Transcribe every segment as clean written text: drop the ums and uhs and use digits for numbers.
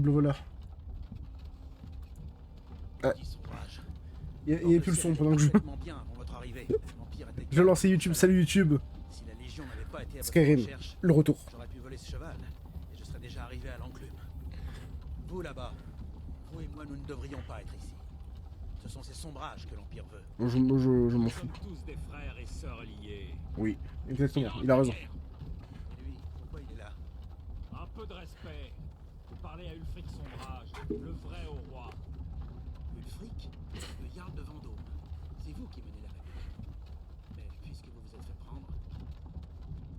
double voleur. Il y a plus le son pendant que je... Je vais lancer YouTube, salut YouTube. Skyrim, le retour. J'aurais pu voler ce cheval, et je serais déjà arrivé à l'enclume. Vous là-bas, vous et moi, nous ne devrions pas être ici. Ce sont ces sombrages que l'Empire veut. Je m'en fous. Tous des frères et sœurs liés. Oui, exactement, il a raison. Et lui, pourquoi il est là? Un peu de respect. Vous parlez à Ulfric Sombrage, le vrai au roi. Ulfric, le Jarl de Vendôme. C'est vous qui menez la république. Mais puisque vous vous êtes fait prendre,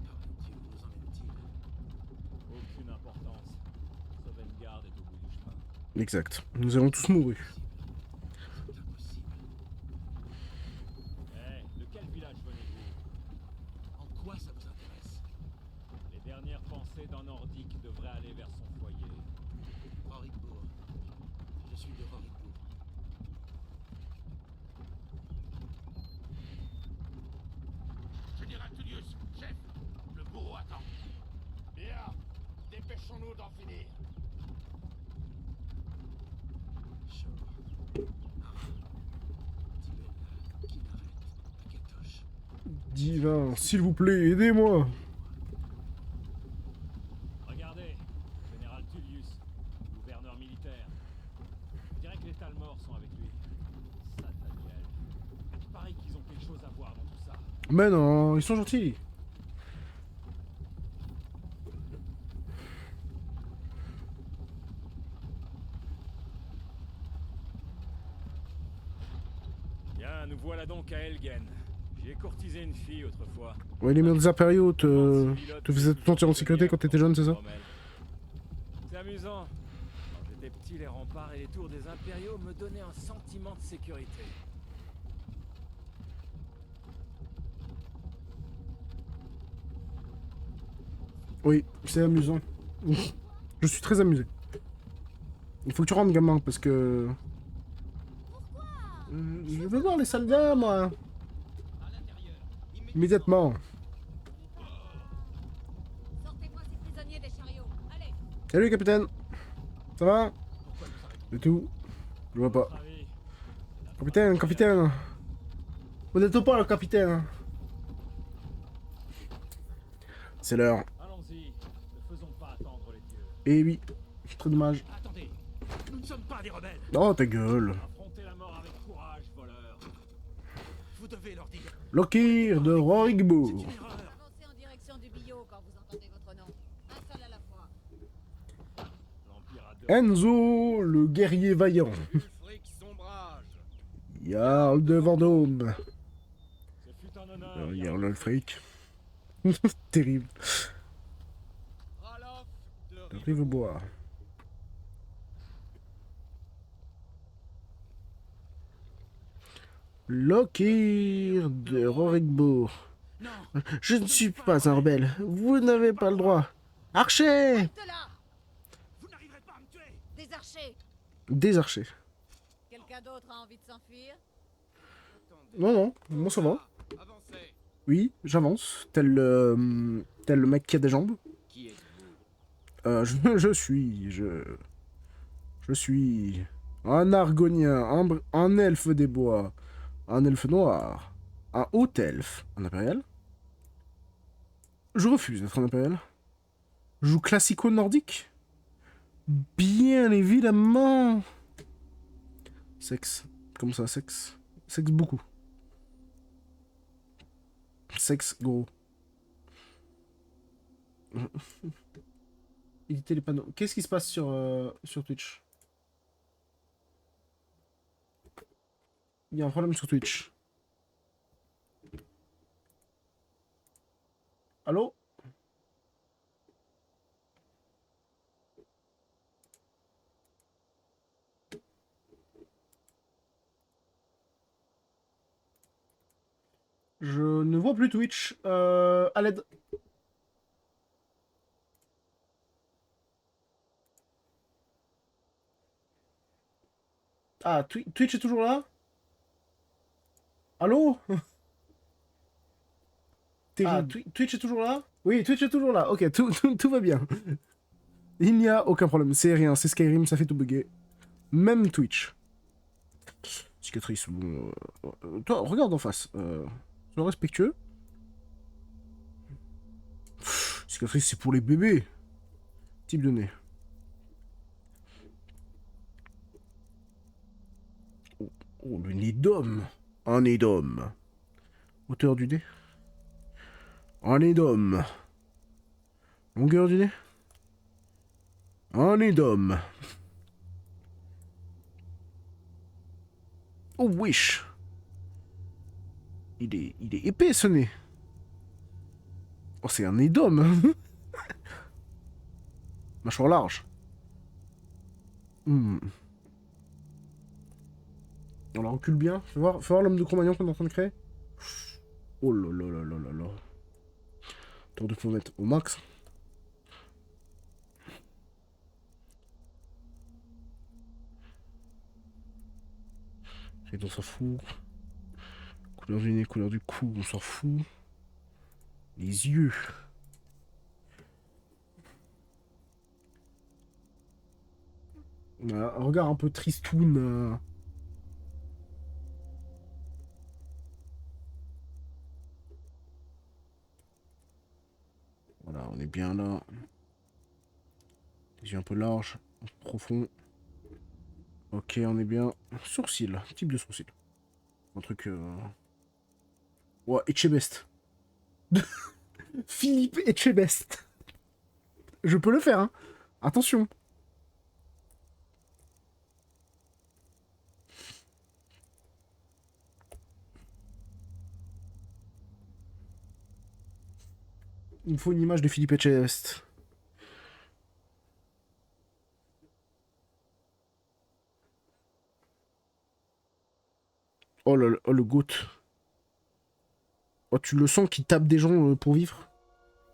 par Dieu, nous en est-il? Aucune importance. Sovngarde est au bout du chemin. Exact, nous allons tous mourir. C'est impossible. De quel village venez-vous? En quoi ça vous intéresse? Les dernières pensées d'un Nordique devraient aller vers son foyer. Rorikbourg. Je suis de Rorikbourg. Général Tullius, chef, le bourreau attend. Bien, dépêchons-nous d'en finir. Chaud. Tibella, Kinaret, Akatosh. Divin, s'il vous plaît, aidez-moi. Regardez, général Tullius, gouverneur militaire. Je dirais que les Talmors sont avec lui. Sataniel. Il paraît qu'ils ont quelque chose à voir dans tout ça. Mais non, ils sont gentils. Bien, nous voilà donc à Elgen. J'ai courtisé une fille autrefois. Ouais, les murs des impériaux te faisaient tout entier en sécurité quand t'étais jeune, c'est ça? C'est amusant. Quand j'étais petit, les remparts et les tours des impériaux me donnaient un sentiment de sécurité. Oui, c'est amusant. Je suis très amusé. Il faut que tu rentres, gamin, parce que... Je veux voir les soldats, moi. Immédiatement. Sortez-moi ces prisonniers des chariots. Allez. Salut, capitaine. Ça va? Et tout. Je vois pas. Ravi. Capitaine, capitaine. Vous n'êtes pas le capitaine. C'est l'heure. Allons-y. Ne faisons pas attendre les dieux. Eh oui. Très dommage. Attendez, nous ne sommes pas des rebelles. Oh, ta gueule. Affrontez la mort avec courage, voleur. Vous devez leur dire. Lokir de Rorikbourg. C'est une erreur. Avancez en direction du billot quand vous entendez votre nom. Un seul à la fois. L'Empire a deux. Enzo, le guerrier vaillant. Ulfric Sombrage. Jarl de Vendôme. Ce fut un honneur. Jarl Ulfric. Terrible. Ralof de De Rivebois. Lokir de Rorikbourg. Non, Je ne suis pas un rebelle. Vous n'avez pas le droit. Archer! Reste là. vous n'arriverez pas à me tuer. Des archers. Des archers. Quelqu'un d'autre a envie de s'enfuir? Non, non, moi ça va. Avancez. Oui, j'avance. Tel le mec qui a des jambes. Qui êtes-vous? Je suis un argonien, un elfe des bois, un elfe noir, un haut elfe, un impérial. Je refuse d'être un impérial. Je joue classico-nordique. Bien évidemment. Sexe. Comment ça, sexe? Sexe beaucoup. Sexe gros. Éditer les panneaux. Qu'est-ce qui se passe sur Twitch? Il y a un problème sur Twitch. Allô? Je ne vois plus Twitch. À l'aide. Ah, Twitch est toujours là? Allô? Ah, Twitch est toujours là? Oui, Twitch est toujours là. Ok, tout va bien. Il n'y a aucun problème, c'est rien, c'est Skyrim, ça fait tout bugger. Même Twitch. Cicatrice, bon... toi, regarde en face. Sois respectueux. Cicatrice, c'est pour les bébés. Type de nez. Oh, oh, le nez d'homme. Un nez d'homme. Hauteur du nez. Un nez d'homme. Longueur du nez. Un nez d'homme. Oh, wesh. Il est épais, ce nez. Oh, c'est un nez d'homme. Mâchoire large. Hmm. On la recule bien. Fais voir l'homme de Cro-Magnon qu'on est en train de créer. Oh là là là là là là. Tour de fenêtre au max. On s'en fout. Couleur du nez, couleur du cou, on s'en fout. Les yeux. Un regard un peu tristoun. Voilà, on est bien là. Les yeux un peu larges, profonds. Ok, on est bien. Sourcils, type de sourcil. Un truc... Ouais, Etchebest. Philippe Etchebest. Je peux le faire, hein. Attention. Il me faut une image de Philippe Etchebest. Oh, oh le goût. Oh, tu le sens qu'il tape des gens pour vivre.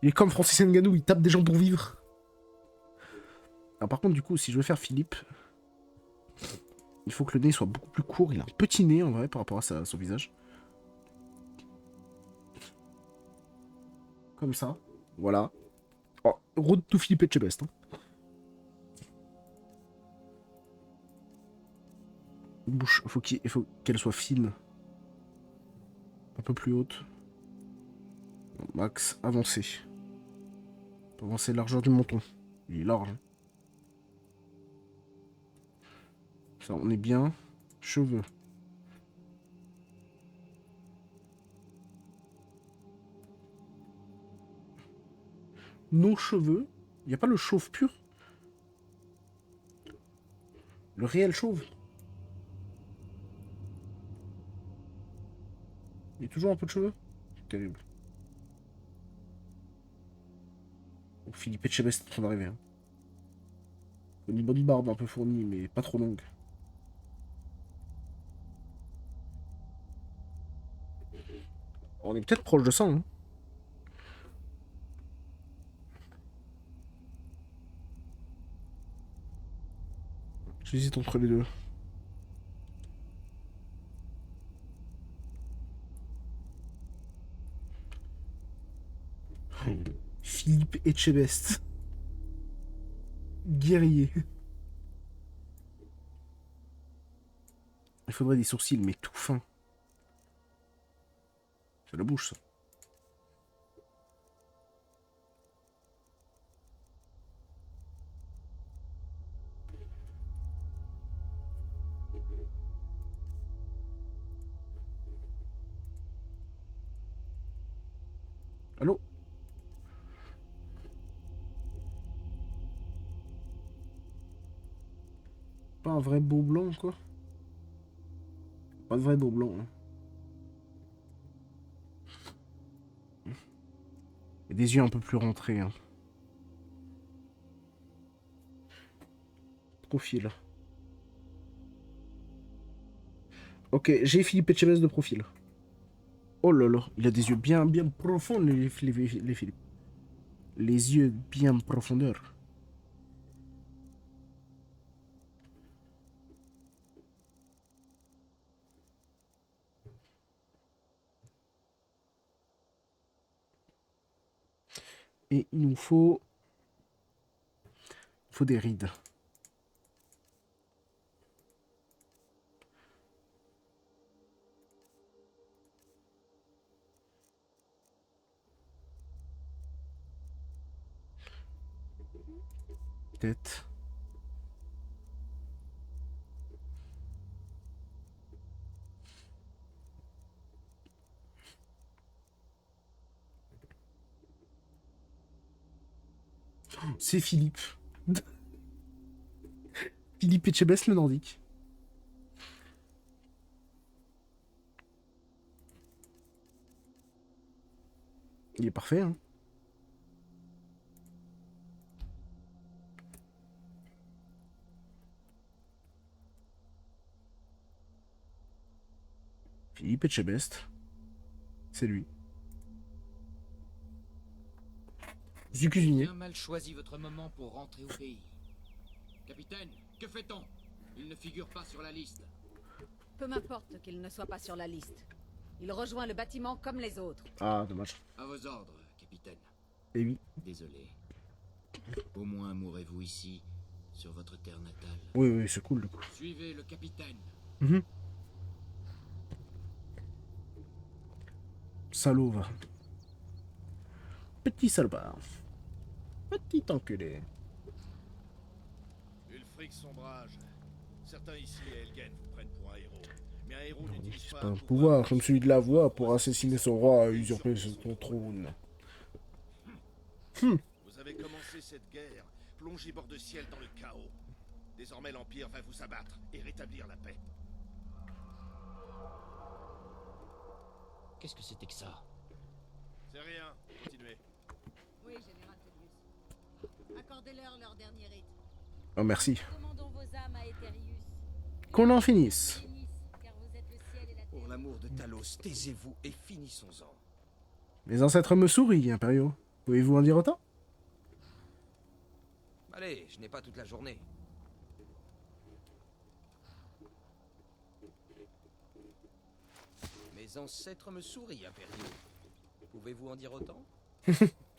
Il est comme Francis Ngannou, il tape des gens pour vivre. Alors, par contre, du coup, si je veux faire Philippe, il faut que le nez soit beaucoup plus court. Il a un petit nez, en vrai, par rapport à son visage. Comme ça. Voilà. Oh, road to Philippe Etchebest. Hein. Bouche, il faut qu'elle soit fine. Un peu plus haute. Max, avancé. Avancer largeur du menton. Il est large. Hein. Ça, on est bien. Cheveux. Non cheveux. Il n'y a pas le chauve pur. Le réel chauve. Il y a toujours un peu de cheveux. C'est terrible. Oh, Philippe Etchebest est en train d'arriver. Hein. Une bonne barbe un peu fournie, mais pas trop longue. On est peut-être proche de ça. Hein. J'hésite entre les deux. Philippe Etchebest. Guerrier. Il faudrait des sourcils, mais tout fins. C'est la bouche, ça. Allô? Pas un vrai beau blanc, quoi. Pas de vrai beau blanc. Hein. Et des yeux un peu plus rentrés. Hein. Profil. Ok, j'ai Philippe Etchebest de profil. Oh là là, il a des yeux bien profonds, les Philippe. Les yeux bien profondeur. Et il nous faut faut des rides. Tête. C'est Philippe. Philippe Etchebest, le nordique. Il est parfait, hein. Philippe Etchebest. C'est lui. Je suis cuisinier. Bien mal choisi votre moment pour rentrer au pays. Capitaine, que fait-on? Il ne figure pas sur la liste. Peu m'importe qu'il ne soit pas sur la liste. Il rejoint le bâtiment comme les autres. Ah, dommage. À vos ordres, capitaine. Et oui. Désolé. Au moins mourrez-vous ici, sur votre terre natale. Oui, oui, c'est cool, du coup. Suivez le capitaine. Mhm. Salaud, va. Petit salopard. Petit enculé. Ulfric Sombrage. Certains ici à Elgen vous prennent pour un héros. Mais un héros n'utilise C'est pas pas un un pouvoir comme celui de la voix pour assassiner son roi et usurper son trône. Vous avez commencé cette guerre, plongé bord de ciel dans le chaos. Désormais l'Empire va vous abattre et rétablir la paix. Qu'est-ce que c'était que ça? C'est rien, continuez. Oui, général Tullius. Accordez-leur dernier rite. Oh, merci. Demandons vos âmes à Etherius. Qu'on en finisse. Car vous êtes le ciel et la terre. Pour l'amour de Talos, taisez-vous et finissons-en. Mes ancêtres me sourient, Impériaux. Pouvez-vous en dire autant? Allez, je n'ai pas toute la journée. Mes ancêtres me sourient, Impériaux. Pouvez-vous en dire autant?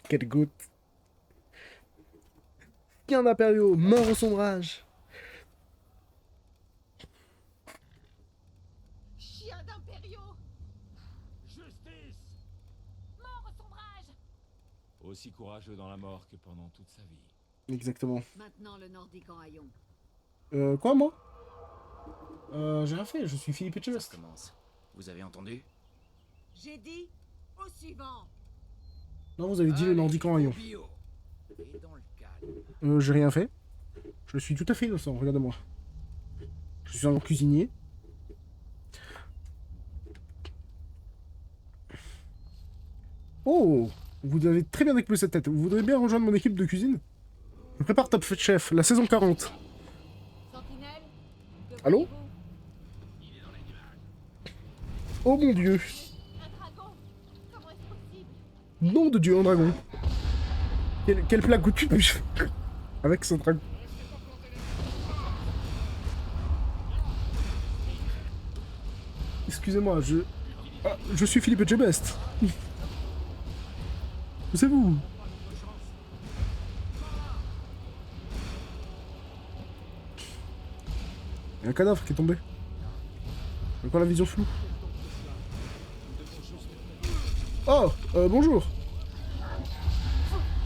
Quelle goutte. Qu'un Impériaux, mort au sombrage. Chien d'impériaux! Justice! Mort au sombrage! Aussi courageux dans la mort que pendant toute sa vie. Exactement. Maintenant le nordique en haillons. Quoi, moi? J'ai rien fait, je suis Philippe Ça Etchebest. commence. Vous avez entendu? J'ai dit au suivant. Non, vous avez dit le nordique en rayon. Bio. Et dans le calme. J'ai rien fait. Je suis tout à fait innocent, regardez-moi. Je suis un cuisinier. Oh! Vous avez très bien découpé cette tête. Vous voudrez bien rejoindre mon équipe de cuisine? Je prépare Top Chef, la saison 40. Sentinelle, que Allô? voyez-vous? Oh mon dieu! Un dragon. Comment est-ce possible? Nom de dieu, un dragon. Quel plat goûtu puis-je faire avec ce dragon? Excusez-moi, je suis Philippe Etchebest. C'est vous. Il y a un cadavre qui est tombé. J'ai encore la vision floue. Oh, bonjour.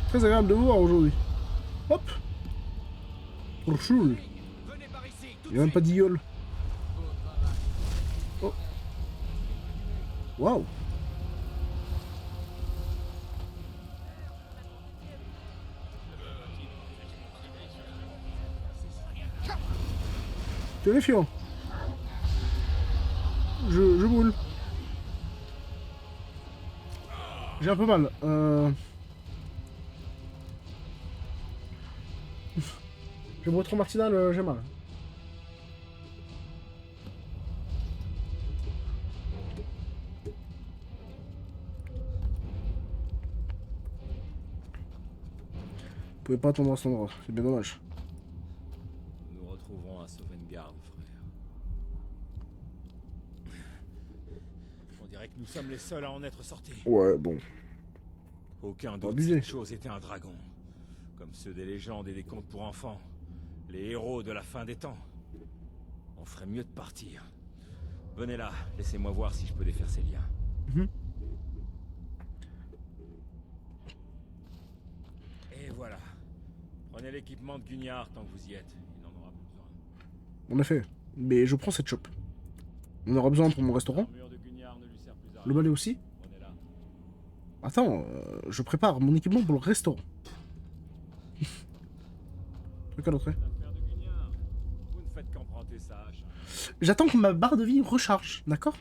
Très agréable de vous voir aujourd'hui. Hop. Bonjour. Venez par ici, tout Il n'y a même pas d'Iol. Oh. Waouh. Terrifiant. Je boule. J'ai un peu mal. J'ai beau être martinal, j'ai mal. Vous pouvez pas tomber à cet endroit, c'est bien dommage. Nous nous retrouverons à Sovngarde, frère. On dirait que nous sommes les seuls à en être sortis. Ouais, bon. Aucun Pas doute, abusé. cette chose était un dragon. Comme ceux des légendes et des contes pour enfants. Les héros de la fin des temps. On ferait mieux de partir. Venez là, laissez-moi voir si je peux défaire ces liens. Mhm. Et voilà. Prenez l'équipement de Guignard tant que vous y êtes. Il n'en aura plus besoin. En effet. Mais je prends cette chope. On aura besoin pour mon restaurant. L'armure de Guignard ne lui sert plus à Le rien. balai aussi. Prenez-la. Attends, je prépare mon équipement pour le restaurant. Truc à l'autre. L'affaire de Guignard. Vous ne faites qu'emprunter sa hache. J'attends que ma barre de vie recharge, d'accord?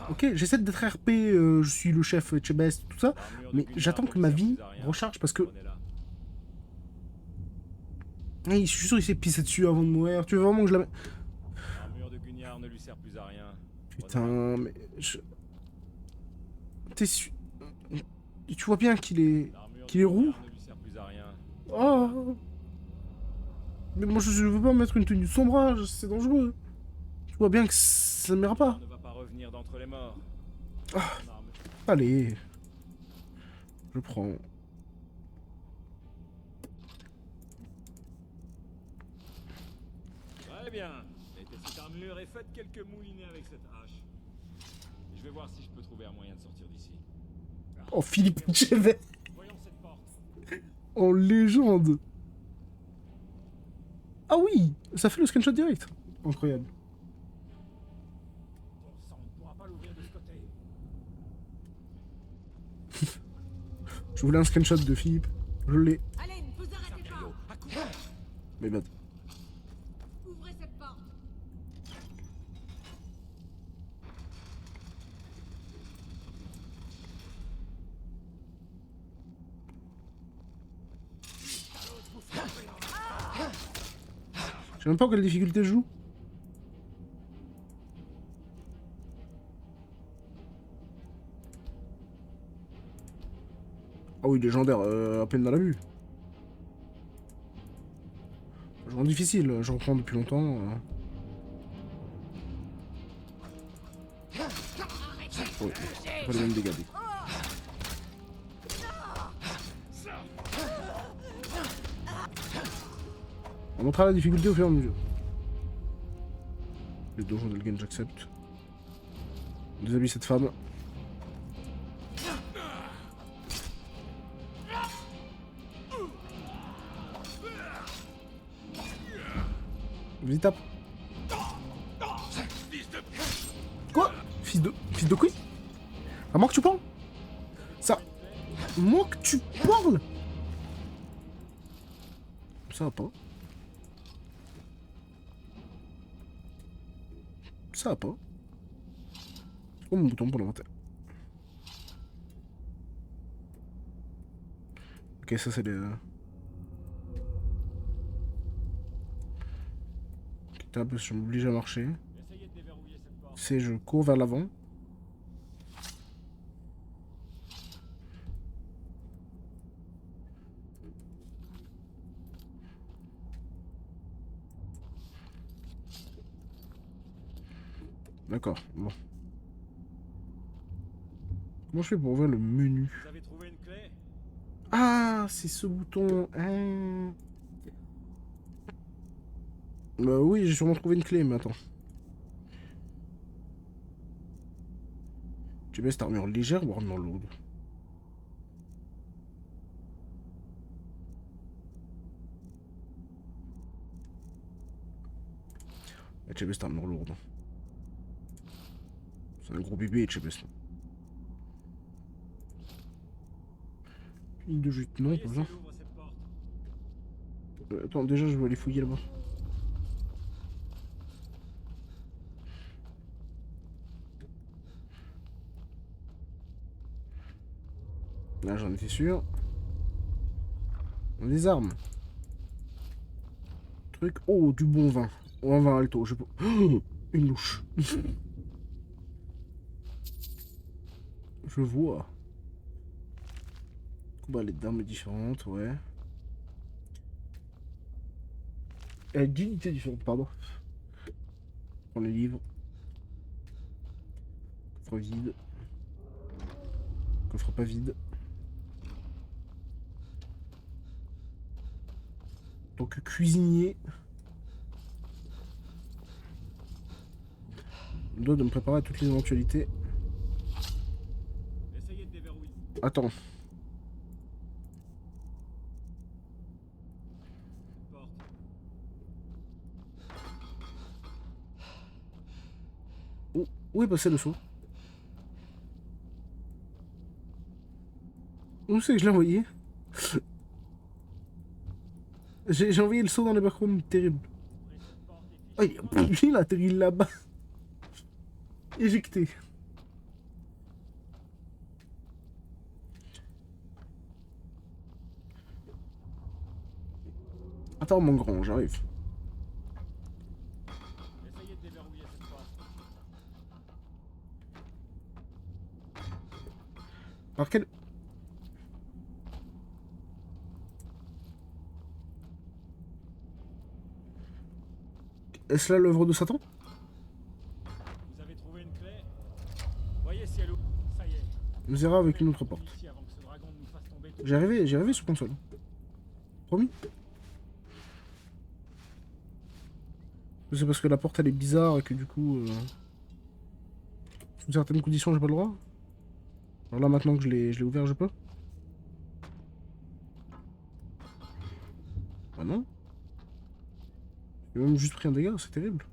Ok, j'essaie d'être RP, je suis le chef Chebest, tout ça. L'armure de Mais Guignard j'attends ne que lui ma sert vie plus à rien. recharge parce que... Prenez-la. Je suis sûr qu'il s'est pissé dessus avant de mourir. Tu veux vraiment que je la mette... L'armure de Guignard ne lui sert plus à rien. Putain, mais... T'es sûr... Tu vois bien qu'il est... L'armure qu'il est de roux? Guignard ne lui sert plus à rien. Oh. Mais moi je veux pas mettre une tenue de sombrage, c'est dangereux. Tu vois bien que ça ne m'ira pas. On ne va pas revenir d'entre les morts. Ah. Son arme- Allez. Je prends. Très bien. Mettez cette armure et faites quelques moulinets avec cette hache. Et je vais voir si je peux trouver un moyen de sortir d'ici. Oh, Philippe Chevet Voyons cette porte. en légende. Ah oui, ça fait le screenshot direct. Incroyable. Bon sang, on ne pourra pas l'ouvrir de ce côté. Je voulais un screenshot de Philippe. Je l'ai. Allez, ne vous arrêtez pas. À coup. Mais bah. Ouvrez cette porte. Je sais même pas en quelle difficulté je joue. Ah oui, légendaire, à peine dans la vue. Je rends difficile, j'en prends depuis longtemps. Oui, pas les mêmes dégâts. du coup. On montrera la difficulté au fur et à mesure. Les donjons d'Elgen, j'accepte. Déshabille cette femme. Vas-y, tape. Quoi? Fils de quoi? À moi que tu parles? Ça... Moi que tu parles? Ça va pas. Ça va pas. C'est quoi mon bouton pour l'inventaire? Ok, ça c'est les... Tape, je m'oblige à marcher. Essayez de déverrouiller cette porte. C'est je cours vers l'avant. D'accord, bon. Comment je fais pour ouvrir le menu? Vous avez trouvé une clé? Ah, c'est ce bouton. Ah. Bah oui, j'ai sûrement trouvé une clé, mais attends. Tu mets cette armure légère ou armure lourde? Tu mets cette armure lourde. C'est un gros bébé, Chebest. Ligne de jute, non, Voyez pas si besoin. elle ouvre cette porte. Attends, déjà, je vais aller fouiller là-bas. Là, j'en étais sûr. On a des armes. Truc. Oh, du bon vin. Oh, un vin alto. Je... Oh, une louche. Je vois. Bah, les d'armes différentes, ouais. D'unités différentes, pardon. Prends les livres. Coffre vide. Coffre pas vide. tant que cuisinier, je dois de me préparer à toutes les éventualités. Essayez de déverrouiller. Attends. Porte. Où est passé le seau? Où c'est que je l'ai envoyé? J'ai envoyé le seau dans les backrooms, terrible. Ah, il a atterri là-bas. Éjecté. Attends mon grand, j'arrive. Essayez de déverrouiller cette porte. Alors quel... Est-ce là l'œuvre de Satan? Vous avez trouvé une clé? Voyez si elle ouvre. Ça y est. On verra avec une autre porte. Ici avant que ce dragon nous fasse tomber tout. J'ai arrivé sur console. Promis. C'est parce que la porte elle est bizarre et que du coup... sous certaines conditions j'ai pas le droit. Alors là maintenant que je l'ai ouvert je peux. Ah non. J'ai même juste pris un dégât, c'est terrible.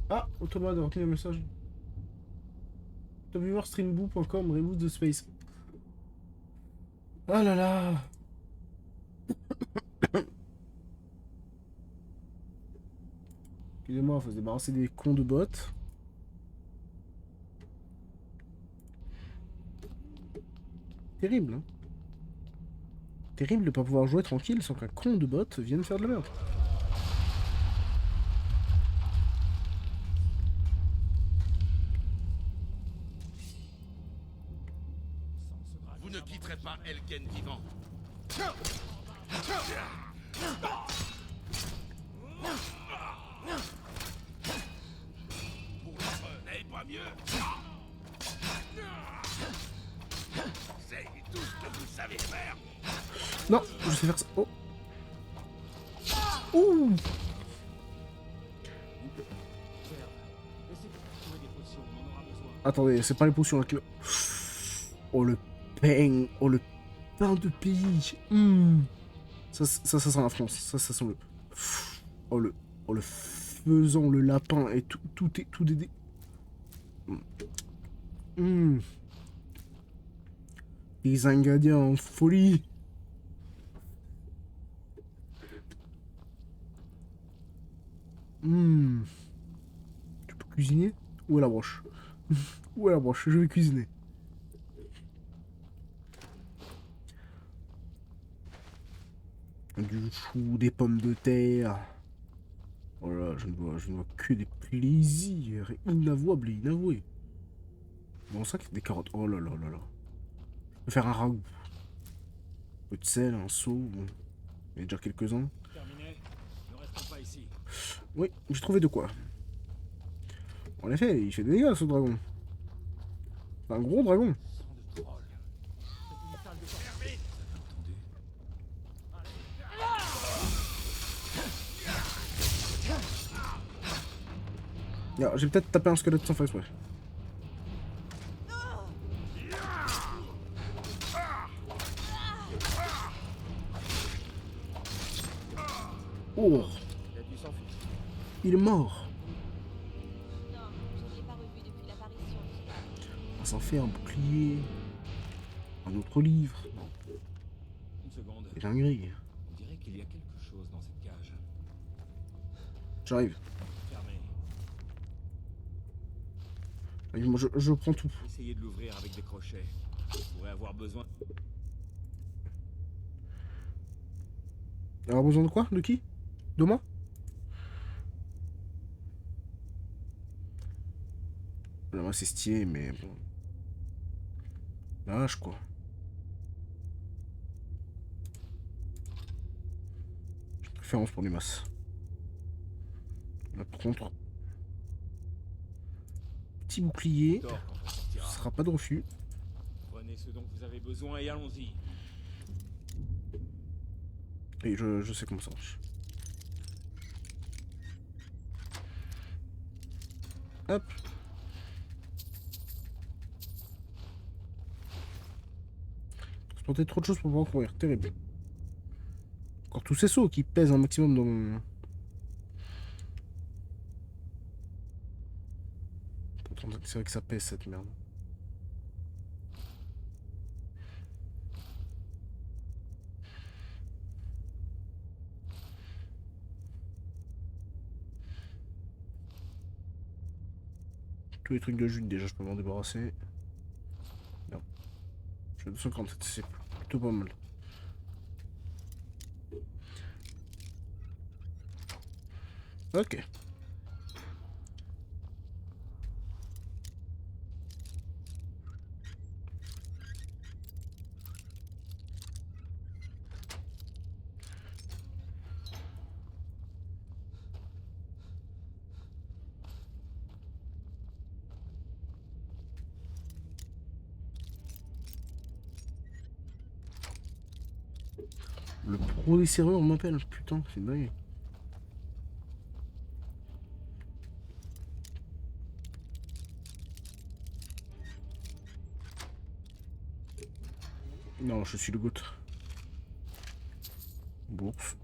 Ah, Automa a retenu un message. Top streamboo.com, reboot the space. Ah là là. Excusez-moi, faut se débarrasser des cons de bots. Terrible, hein. Terrible de pas pouvoir jouer tranquille sans qu'un con de bot vienne faire de la merde. Vous ne quitterez pas Elgen vivant. Pour l'autre, n'avez pas mieux. C'est tout ce que vous savez faire. Non, je sais faire ça. Oh. Ouh. Essayez de trouver des potions, on en aura besoin. Attendez, c'est pas les potions là que... Oh le pain. Oh le pain de pays. Ça sent la France. Ça sent le... Oh le faisan, le lapin et tout est... Des ingrédients en folie. Tu peux cuisiner? Où est la broche? Où est la broche? Je vais cuisiner. Du chou, des pommes de terre. Oh là, je ne vois que des plaisirs inavouables et inavoués. Bon, ça, des carottes. Oh là là là là. Je peux faire un ragoût. Un peu de sel, un seau. Bon. Il y en a déjà quelques-uns. Terminé. Ne restons pas ici. Oui, j'ai trouvé de quoi. En effet, il fait des dégâts ce dragon. C'est un gros dragon. Sang de troll. C'est une salle de torture. Ah, j'ai peut-être tapé un squelette sans faire exprès. Oh, Il a dû s'enfuir. il est mort. Non, je ne l'ai pas revu depuis l'apparition de ce dragon. On s'en fait un bouclier. Un autre livre. Une seconde. Et un gris. On dirait qu'il y a quelque chose dans cette cage. J'arrive. Fermée. Allez, moi, je prends tout. Essayez de l'ouvrir avec des crochets. Vous pourrez avoir besoin. Alors besoin de quoi? De qui? De moi? Là, moi c'est stylé, mais bon. Lâche quoi. J'ai préférence pour les masses. Là, par contre, petit bouclier, Tort quand on ce sortira. sera pas de refus. Prenez ce dont vous avez besoin et allons-y. Et je sais comment ça marche. Hop. Faut tenter trop de choses pour pouvoir courir. Terrible. Encore tous ces sauts qui pèsent un maximum dans mon... Pourtant, c'est vrai que ça pèse cette merde. Tous les trucs de jute déjà je peux m'en débarrasser. Non. Je suis à 247, c'est plutôt pas mal. Ok. Le pro des serrures m'appelle, putain, c'est dingue. Non, je suis le goût. Bourse.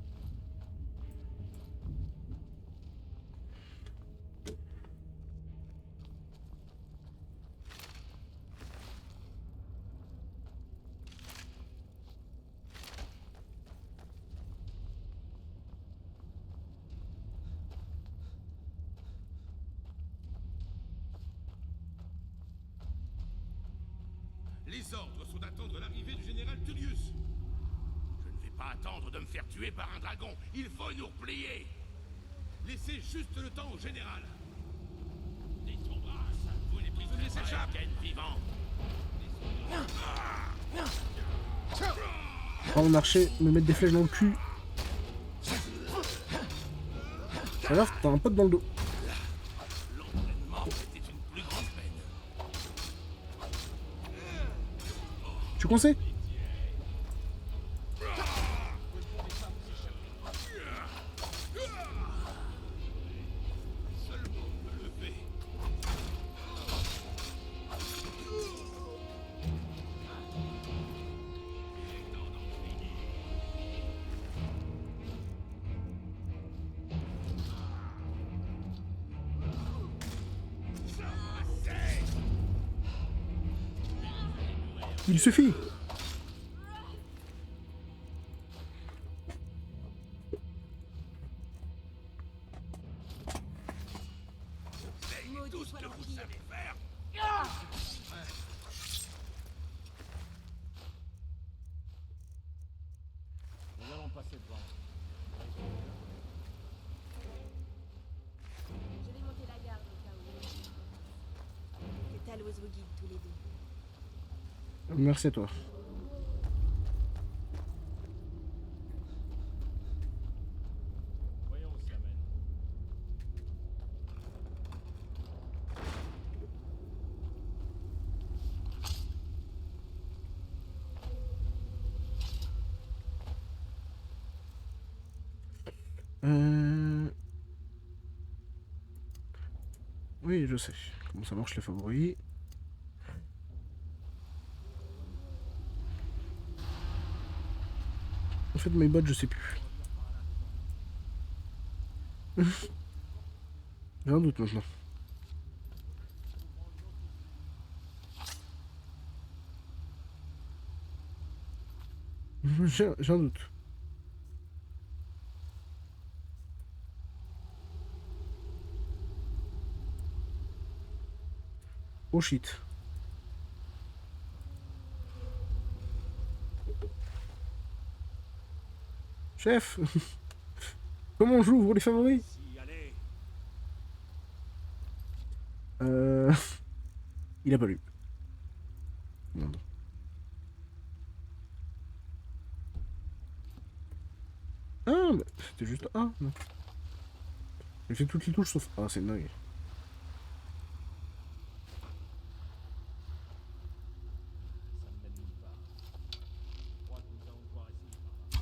Les ordres sont d'attendre l'arrivée du général Tullius. Je ne vais pas attendre de me faire tuer par un dragon. Il faut nous replier. Laissez juste le temps au général. Dites son bras, vous les prisonniers s'échappent. Vivant. Prendre le marché, me mettre des flèches dans le cul. Ça va, t'as un pote dans le dos. L'entraînement était une plus grande peine. Tu conseilles? Seulement me lever. Il suffit. Tout ce que vous savez faire. Nous allons passer devant. Je vais monter la garde au cas où. Que Talos vous guide tous les deux. Merci à toi. Voyons où ça mène. Oui, je sais. Comment ça marche les favoris. En fait, mes bots, je sais plus. J'ai un doute maintenant. J'ai un doute. Oh shit. Chef. Comment j'ouvre les favoris? Si, allez. Il a pas lu. Merde. Ah, bah, c'était juste A. Non. J'ai fait toutes les touches sauf A, c'est dingue. Ça ne mène nulle part. Je crois que nous allons devoir essayer par là.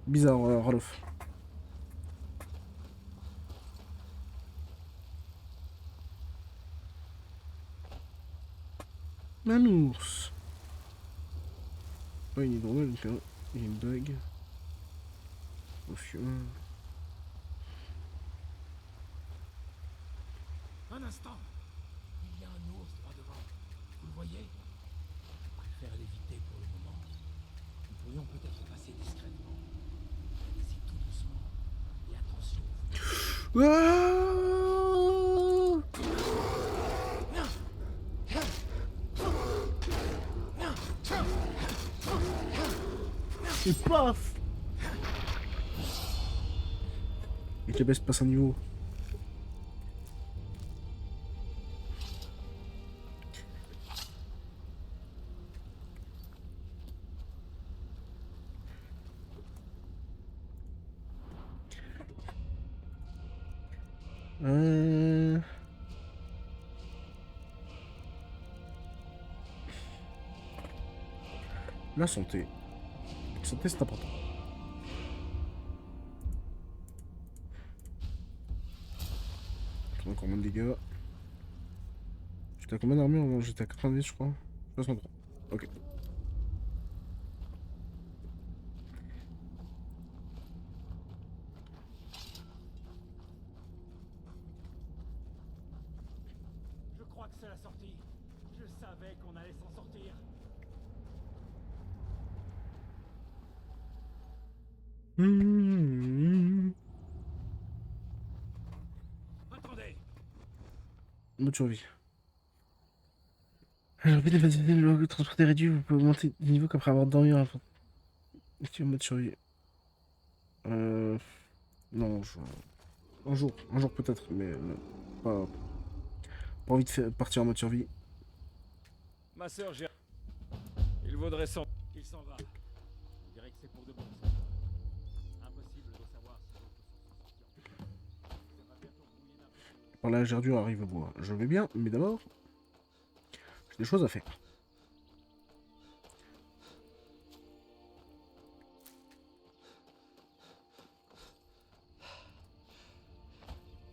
Bizarre, Roloff. Un ours. Ouais, il est drôle, il y a une dague. Au fion. Un instant. Il y a un ours droit devant. Vous le voyez? Je préfère l'éviter pour le moment. Nous pourrions peut-être passer discrètement. Allez-y tout doucement. Et attention. Et paf! Et que baisse passe un niveau. La santé. La santé, c'est important. Encore moins de dégâts. J'étais à combien d'armure avant? J'étais à 90, je crois. 63. Ok. Je crois que c'est la sortie. Je savais qu'on allait s'en sortir. Attendez. Mode survie. Alors, vite, le transport est réduit, vous pouvez augmenter de niveau qu'après avoir dormi avant. Active mode survie. Non, un jour peut-être, mais pas envie de partir en mode survie. Ma sœur, j'ai... Il vaudrait sans... Il s'en va. On dirait que c'est pour de bon. Ça. Impossible de savoir si l'autre s'en sortir. Ça va bientôt brouiller n'importe où. Par là, Gerdure arrive au bois. Je vais bien, mais d'abord, j'ai des choses à faire.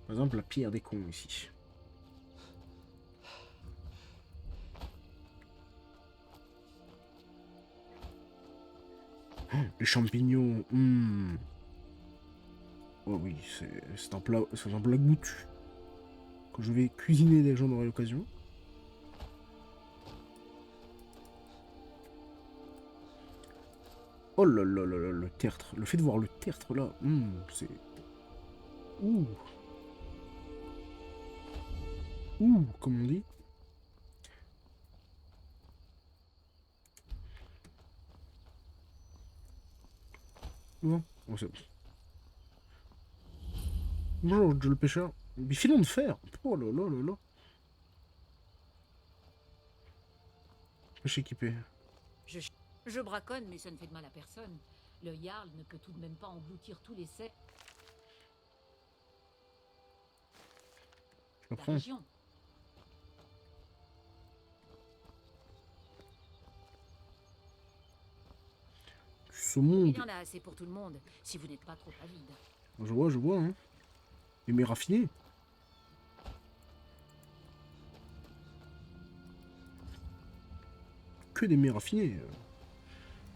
Par exemple, la pierre des cons ici. Oh, les champignons. Oh oui, c'est un plat goûtu que je vais cuisiner dès que j'en aurai l'occasion. Oh là là là là, le tertre. Le fait de voir le tertre là, c'est... Ouh. Ouh, comme on dit. Bon, c'est bon. Bonjour, Joe le pêcheur. Mais filons de fer. Oh là là là là. Pêche équipé. Je braconne, mais ça ne fait de mal à personne. Le Jarl ne peut tout de même pas engloutir tous les secs Je de la comprends. région. Saumon. Il y en a assez pour tout le monde, si vous n'êtes pas trop avide. Je vois, hein. Et mais raffiné. Que des mets raffinés.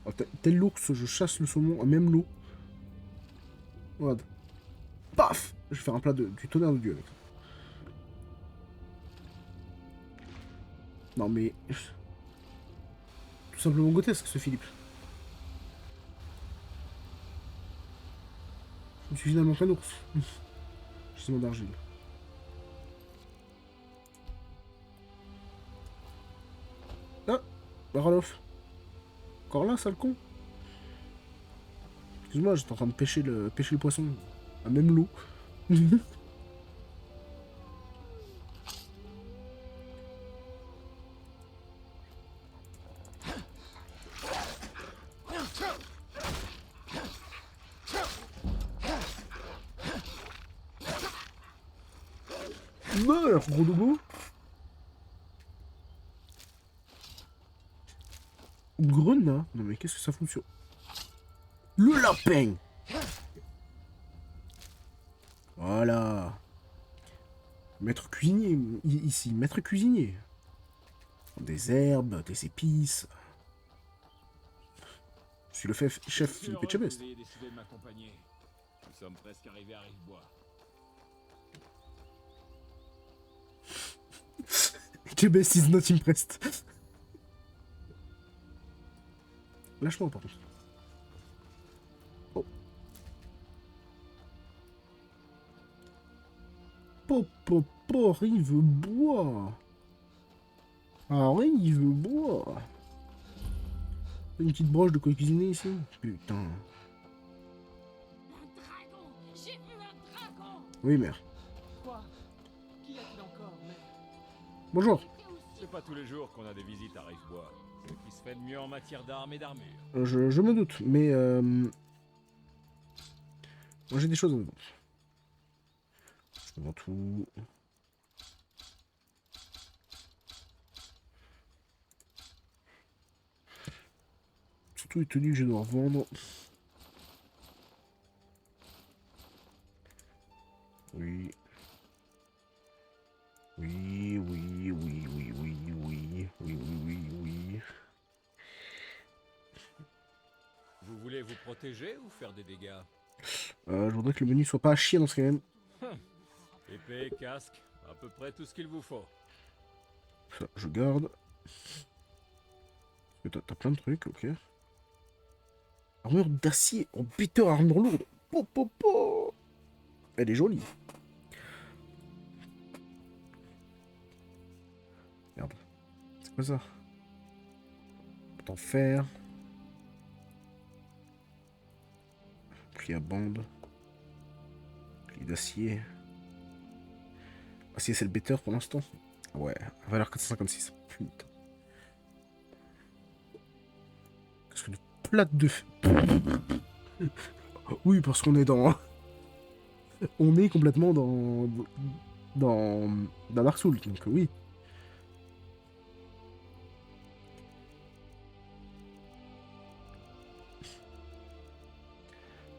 Oh, tel l'ours, je chasse le saumon à même l'eau. Regarde. Paf! Je vais faire un plat du tonnerre de Dieu avec ça. Non mais... Tout simplement grotesque ce Philippe. Je suis finalement qu'un ours. Gisement d'argile. Ah! Ralof. Encore là, sale con. Excuse-moi, j'étais en train de pêcher le poisson. À même l'eau. Meurs, gros dogo. Grenat. Non mais qu'est-ce que ça fout sur... Le lapin. Voilà. Maître cuisinier, ici, maître cuisinier. Des herbes, des épices. Je suis le chef Je suis Philippe heureux que Etchebest. vous ayez décidé de m'accompagner. Nous sommes presque arrivés à Rivebois. Etchebest is not impressed. Lâche-moi par contre. Oh. Rivebois. Rivebois. Une petite broche de quoi cuisiner ici. Putain. Un dragon. J'ai vu un dragon. Oui, mère. Quoi? Qu'y a-t-il encore, mais... Bonjour. C'est pas tous les jours qu'on a des visites à Rivebois. C'est ce qui se fait de mieux en matière d'armes et d'armure. Je me doute, mais moi j'ai des choses à vous. Je vends tout. Surtout les tenues que je dois revendre. Oui. Oui, oui, oui, oui, oui, oui, oui, oui, oui. Vous voulez vous protéger ou faire des dégâts? Je voudrais que le menu soit pas à chier dans ce game. Épée, casque, à peu près tout ce qu'il vous faut. Ça, je garde. T'as plein de trucs, ok. Armure d'acier en bitter armure lourde. Elle est jolie. Merde. C'est quoi ça? En fer. Pli à bande. Pli d'acier. Acier, c'est le better pour l'instant. Ouais, valeur 456. Putain. Qu'est-ce que de plate de... Oui, parce qu'on est dans... On est complètement dans Dark Souls, donc oui.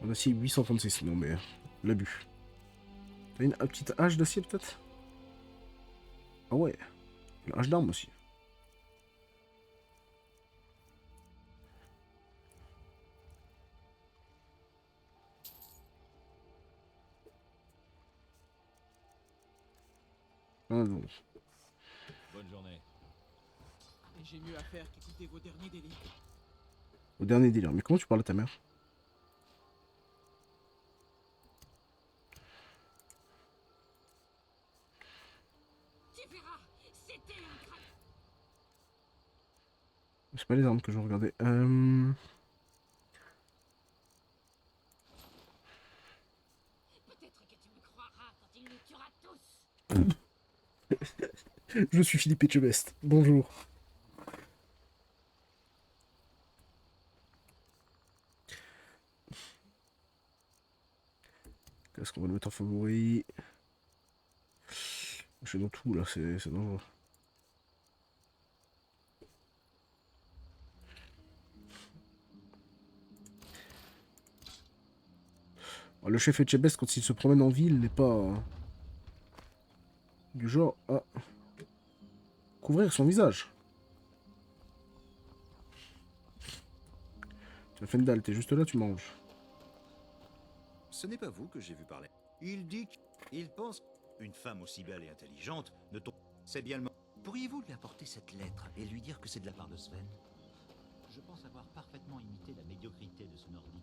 En acier 836, non mais... L'abus. T'as une petite hache d'acier peut-être? Ah ouais. Une hache d'arme aussi. Ah non. Bonne journée. Et j'ai mieux à faire qu'écouter vos derniers délires. Au dernier délire. Mais comment tu parles à ta mère? Tu verras. C'était un dragon. C'est pas les armes que je regardais. Peut-être que tu me croiras quand il nous tuera tous. Je suis Philippe Etchebest. Bonjour. Qu'est-ce qu'on va le mettre en favori? Je suis dans tout là, c'est dangereux. Le chef Etchebest, quand il se promène en ville, n'est pas du genre à couvrir son visage. Fendal, t'es juste là, tu manges. Ce n'est pas vous que j'ai vu parler. Il dit qu'il pense une femme aussi belle et intelligente ne tombe. C'est bien le moment. Pourriez-vous lui apporter cette lettre et lui dire que c'est de la part de Sven? Je pense avoir parfaitement imité la médiocrité de ce nordique.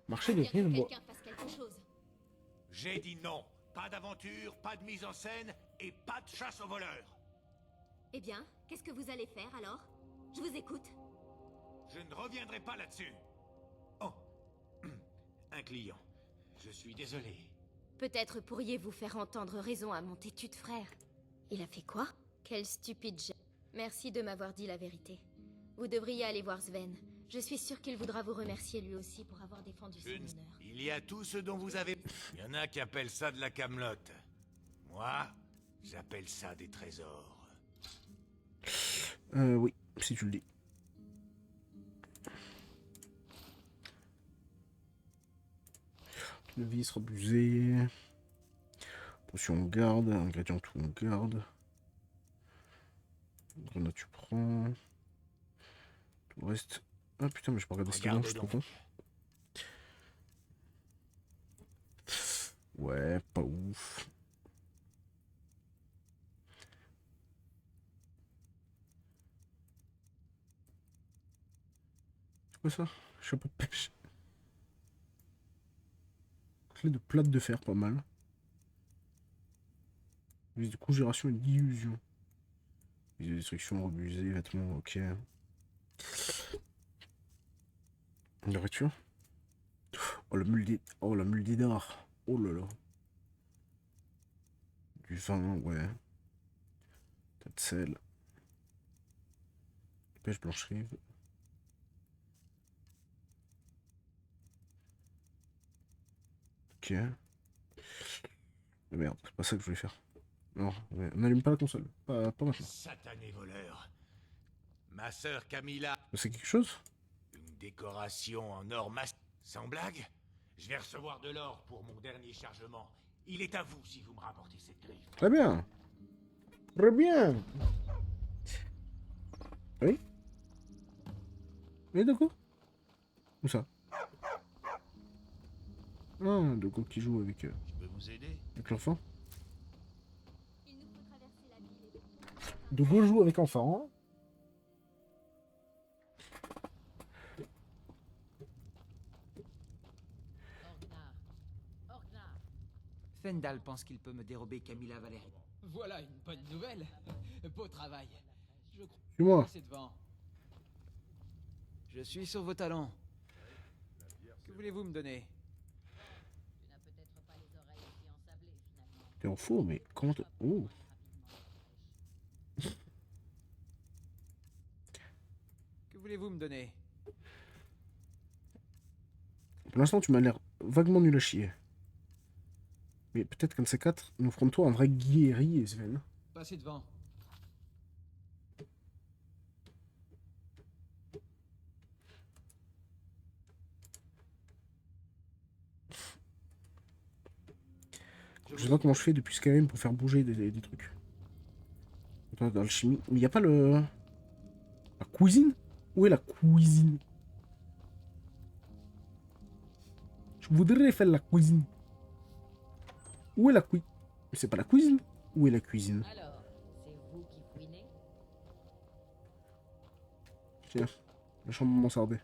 Marché de rien de bois. Quelqu'un fasse quelque chose. J'ai dit non. Pas d'aventure, pas de mise en scène et pas de chasse aux voleurs. Eh bien, qu'est-ce que vous allez faire alors? Je vous écoute. Je ne reviendrai pas là-dessus. Oh, un client. Je suis désolé. Peut-être pourriez-vous faire entendre raison à mon têtu de frère. Il a fait quoi? Quel stupide jeu. Merci de m'avoir dit la vérité. Vous devriez aller voir Sven. Je suis sûr qu'il voudra vous remercier lui aussi pour avoir défendu son honneur. Il y a tout ce dont vous avez... Il y en a qui appellent ça de la camelote. Moi, j'appelle ça des trésors. Oui, si tu le dis. Le vis, rebusé. Potion on garde, ingrédient tout on garde. Grenade tu prends. Tout le reste. Ah putain, mais je peux regarder ce qu'il y a dedans, je suis trop con. Ouais, pas ouf. C'est quoi ça? Chapeau de pêche. Clé de plate de fer, pas mal. Vis de congélation et d'illusion. Vis de destruction, rebusé, vêtements, ok. Nourriture. Oh la mule d'Idar. Oh là là. Du vin, ouais. Tas de sel. Pêche blancherie. Ok. Merde, c'est pas ça que je voulais faire. Non, ouais, on n'allume pas la console. Pas maintenant. Satané voleur. Ma sœur Camilla. C'est quelque chose? Une décoration en or massif. Sans blague? Je vais recevoir de l'or pour mon dernier chargement. Il est à vous si vous me rapportez cette griffe. Très bien. Très bien. Oui? Oui, Doko? Où ça? Ah, Doko qui joue avec, Je peux vous aider? avec l'enfant. Il nous faut traverser la ville et... Doko joue avec l'enfant. Fendal pense qu'il peut me dérober Camilla Valérie. Voilà une bonne nouvelle. Beau travail. Je crois Suis-moi. que c'est devant. Je suis sur vos talons. Que voulez-vous me donner? Tu n'as peut-être pas les oreilles aussi ensablées, finalement. T'es en faux, mais comment te... Oh. Que voulez-vous me donner? Pour l'instant, tu m'as l'air vaguement nul à chier. Mais peut-être qu'un de ces quatre, nous ferons de toi un vrai guerrier, Sven. Passez devant. Je sais pas comment je fais depuis Skyrim pour faire bouger des trucs. Attends, dans l'alchimie. Mais y a pas le... La cuisine? Où est la cuisine? Je voudrais faire la cuisine. Où est la cuisine? Mais c'est pas la cuisine. Où est la cuisine? Alors, c'est vous qui fouinez? Tiens, la chambre mansardée.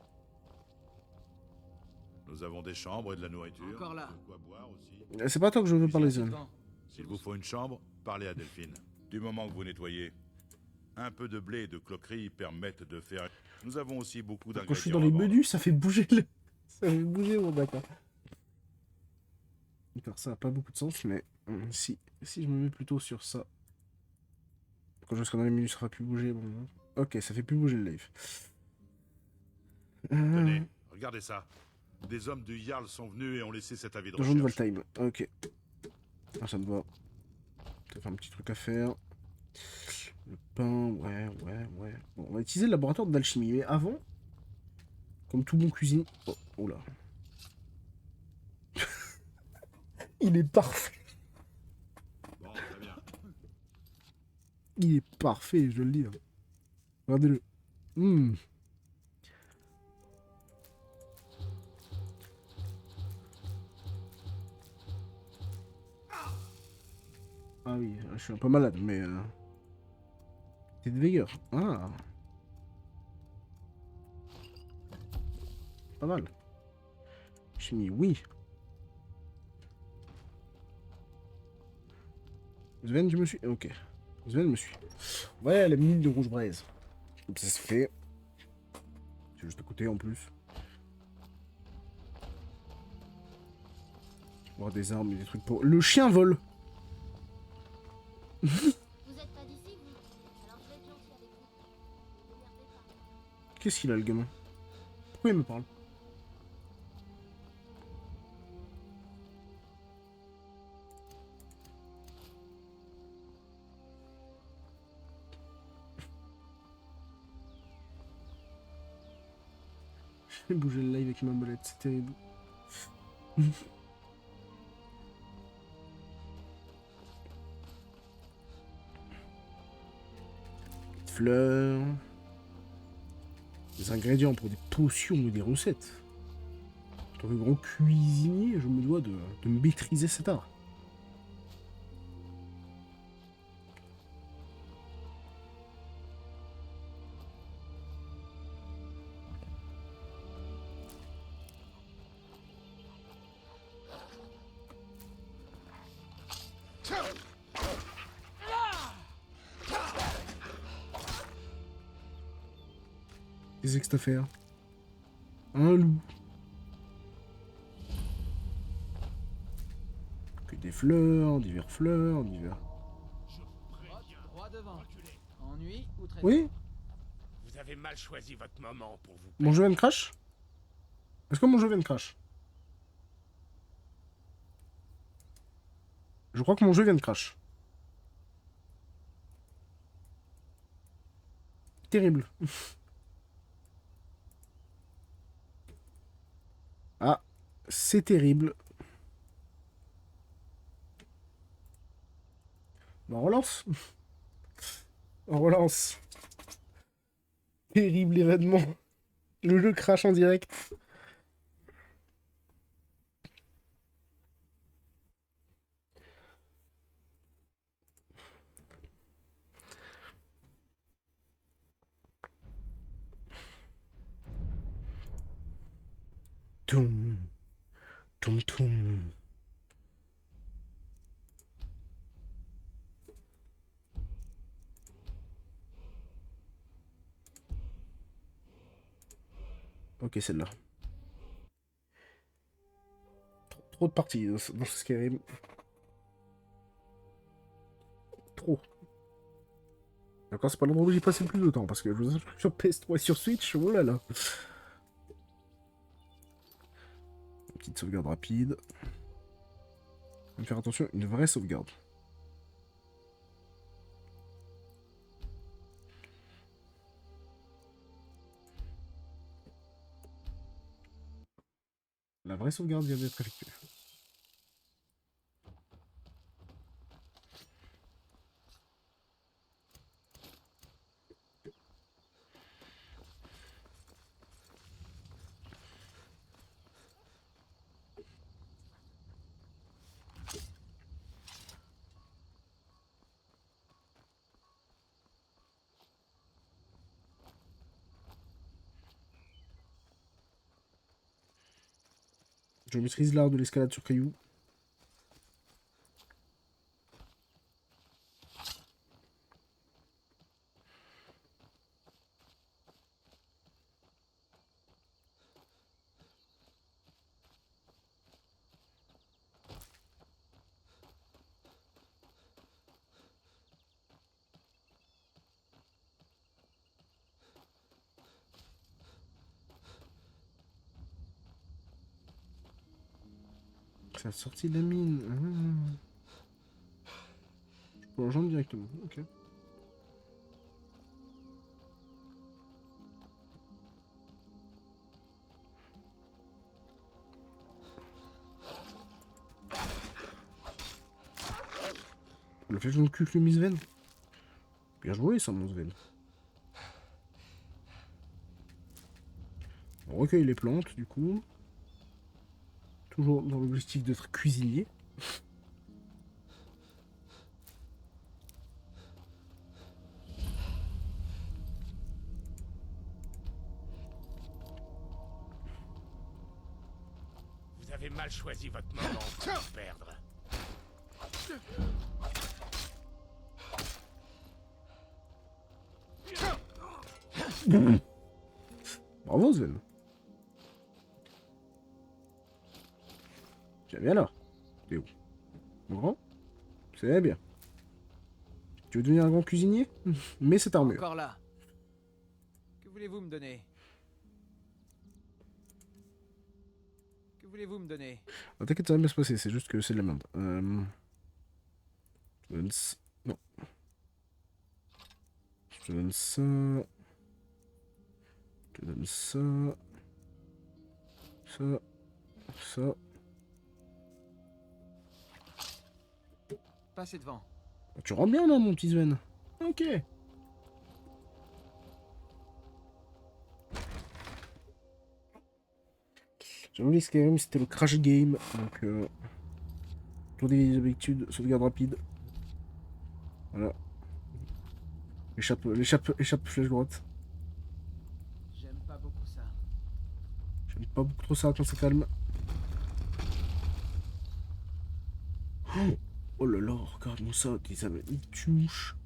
Nous avons des chambres et de la nourriture. Encore là. De quoi boire aussi. C'est pas toi que je veux parler, Passez Sven. devant. S'il vous faut une chambre, parlez à Delphine. Du moment que vous nettoyez, un peu de blé et de cloquerie permettent de faire... Nous avons aussi beaucoup d'ingrédients. Quand je suis dans les à vendre. menus, ça fait bouger le... Ça fait bouger mon d'accord. D'accord, ça a pas beaucoup de sens, mais si je me mets plutôt sur ça. Quand je serai dans les menus, ça fera plus bouger. Bon. Ok, ça fait plus bouger le live. Tenez, regardez ça. Des hommes du Jarl sont venus et ont laissé cet avis de Donjon de recherche. Valtheim, ok. Ah, ça te va. Peut-être un petit truc à faire. Le pain, ouais. Bon, on va utiliser le laboratoire d'alchimie, mais avant, comme tout bon cuisinier... Oh là. Il est parfait. Bon, très bien. Il est parfait, je le dis. Regardez-le. Ah oui, je suis un peu malade, mais... C'est de vigueur. Ah. Pas mal. Chimie, oui. Sven, tu me suis? Ok. Sven me suit. Ouais, la mine de rouge braise. Comme ça se fait. C'est juste à côté en plus. Voir des armes et des trucs pour... Le chien vole. Vous êtes pas d'ici, vous? Alors je vais être gentil avec vous. Démerdez pas. Qu'est-ce qu'il a, le gamin? Pourquoi il me parle? Je vais bouger le live avec ma molette, c'est terrible. fleurs. Des ingrédients pour des potions et des recettes. En tant que grand cuisinier, je me dois de maîtriser cet art. Qu'est-ce que t'as fait? Un loup. Que des fleurs, divers fleurs, divers. Droit devant. Ennui ou très... Oui? Vous avez mal choisi votre moment pour vous. Mon jeu vient de crash? Est-ce que mon jeu vient de crash? Je crois que mon jeu vient de crash. Terrible. Ah, c'est terrible. On relance. On relance. Terrible événement. Le jeu crash en direct. Toum. Toum toum. Ok, celle-là. Trop de parties dans ce Skyrim. Trop. D'accord, c'est pas l'endroit où j'ai passé le plus de temps, parce que je vous assure que sur PS3 et sur Switch, oh là là. Une petite sauvegarde rapide. Faut faire attention, une vraie sauvegarde. La vraie sauvegarde vient d'être effectuée. Je maîtrise l'art de l'escalade sur cailloux. C'est la sortie de la mine. Ah. Je peux rejoindre directement. Ok. Le fait que je me cul le Miss Sven. Bien joué ça, mon Sven. On recueille les plantes du coup. Toujours dans l'objectif d'être cuisinier. Vous avez mal choisi votre moment pour vous perdre. Bravo Sven. J'aime bien là. T'es où? Mon grand? C'est bien. Tu veux devenir un grand cuisinier? Mais cette armure. Encore là. Que voulez-vous me donner? Que voulez-vous me donner? Ah, t'inquiète, ça va bien se passer, c'est juste que c'est de la merde. Je te donne ça. Non. Je te donne ça. Je te donne ça. Ça. Ça. Passez devant. Tu rentres bien là, mon petit Sven. Ok. J'avoue, les Skyrim, c'était le crash game, donc toujours des habitudes, sauvegarde rapide. Voilà. Échappe, flèche droite. J'aime pas beaucoup ça. J'aime pas beaucoup trop ça quand c'est calme. Oh là là, regarde-moi ça, des amanitouches.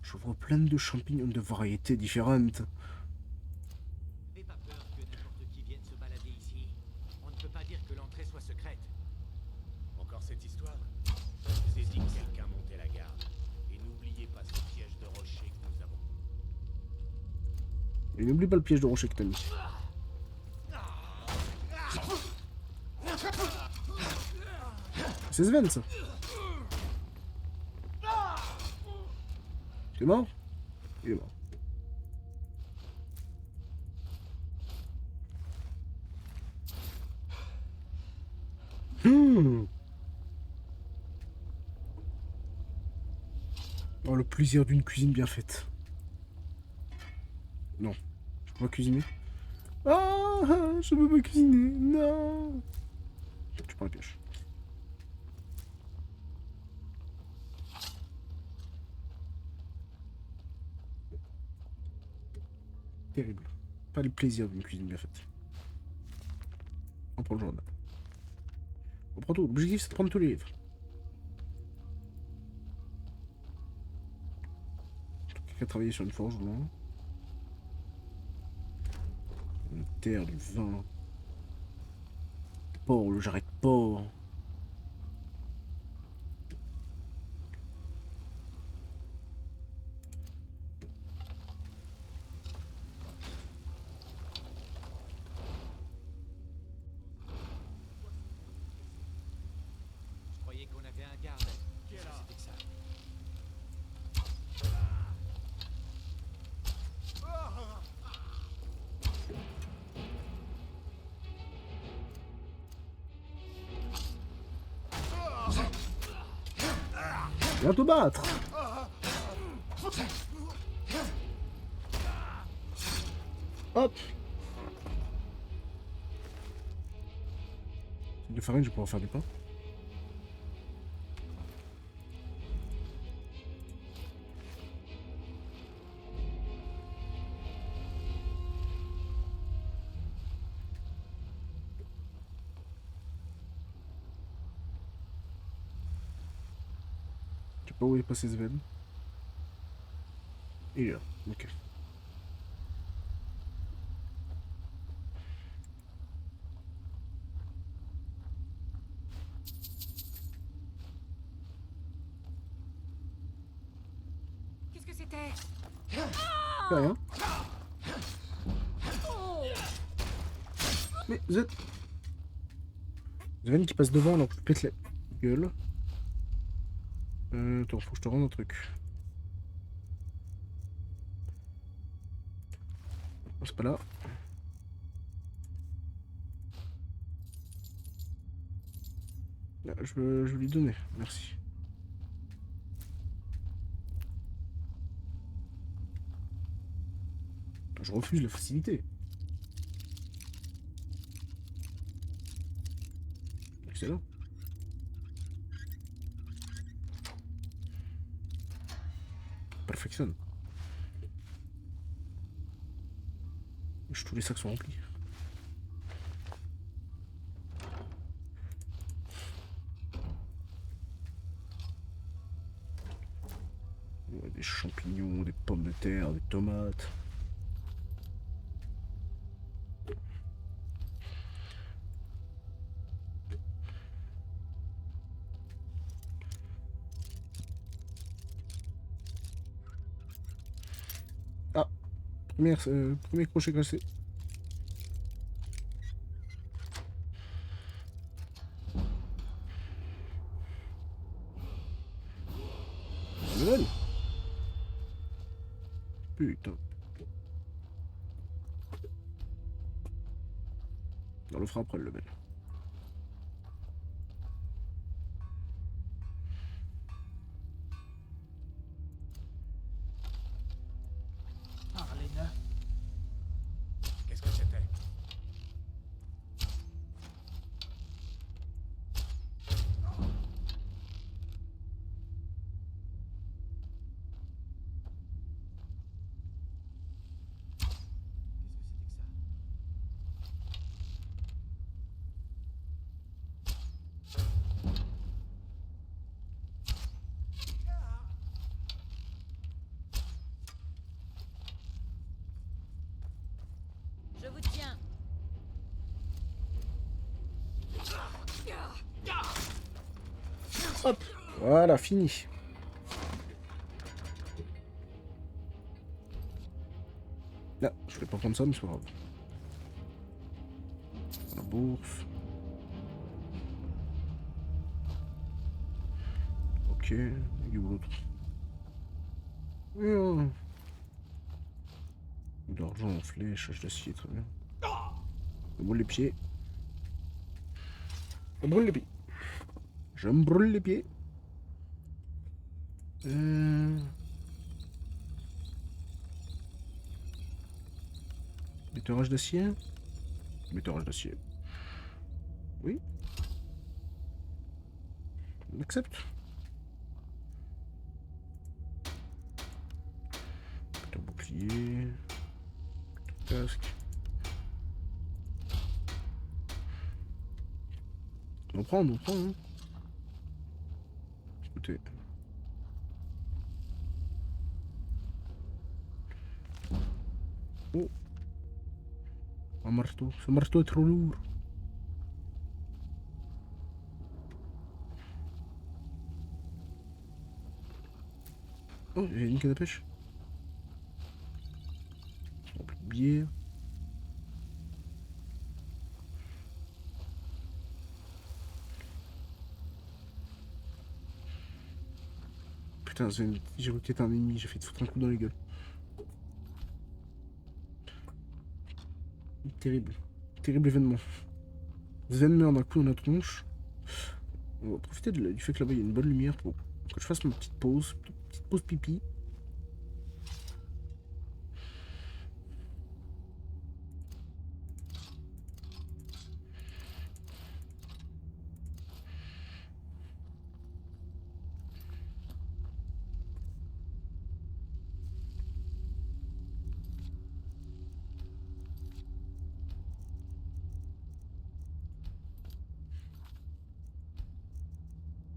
Je vois plein de champignons de variétés différentes. N'ayez pas peur que n'importe qui vienne se balader ici. On ne peut pas dire que l'entrée soit secrète. Encore cette histoire? Je vous ai dit que quelqu'un montait la garde. Et n'oubliez pas ce piège de rocher que nous avons. Et n'oublie pas le piège de rocher que t'as mis. C'est Sven, ça. T'es mort? Il est mort. Oh, le plaisir d'une cuisine bien faite. Non, je peux pas cuisiner. Ah, je peux pas cuisiner. Non. Tu prends la pioche. Terrible. Pas le plaisir d'une cuisine bien faite. On prend le journal. On prend tout. L'objectif, c'est de prendre tous les livres. Quelqu'un a travaillé sur une forge, non? Une terre, du vin. Porc, le jarret de porc. Je croyais qu'on avait un garde. Qui est là? C'était que ça. Viens te battre. Hop. De farine, je vais pouvoir faire du pain. Je sais pas où est passé Sven. Il est là, ok. Qu'est-ce que c'était? Rien. Mais Sven qui passe devant, alors pète la gueule. Attends, faut que je te rende un truc. Oh, c'est pas là. Là, je veux lui donner, merci. Je refuse la facilité. Excellent. Perfectionne. Tous les sacs sont remplis. Ouais, des champignons, des pommes de terre, des tomates. Ah, premier crochet cassé. Level. Putain. On le fera après le level. Arlena. Qu'est-ce que c'était? Hop, voilà, fini. Là, je vais pas prendre ça, mais c'est pas grave. La bourse. Ok, il est où l'autre? D'argent en flèche, hache d'acier, très bien. Je me brûle les pieds. Je me brûle les pieds. Je me brûle les pieds. Méteurage d'acier. Méteurage d'acier. Oui. On accepte. Putain, bouclier. Casque. On prend, hein. Écoutez. Oh. Un marteau. Ce marteau est trop lourd. Oh, il y a une canne à pêche. Rempli de bière. Putain, j'ai cru que t'étais un ennemi, j'ai fait te foutre un coup dans la gueule. Terrible. Terrible événement. Sven meurt d'un coup dans la tronche. On va profiter du fait que là-bas il y a une bonne lumière pour que je fasse ma petite pause pipi.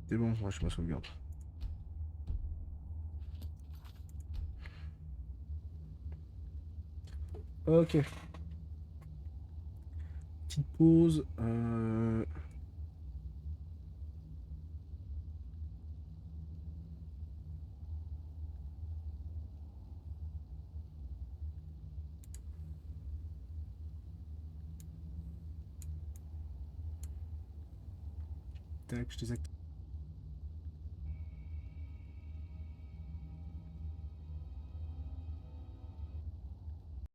C'est bon, ouais, je me sauvegarde. Ok. Petite pause. Tac, je désactive.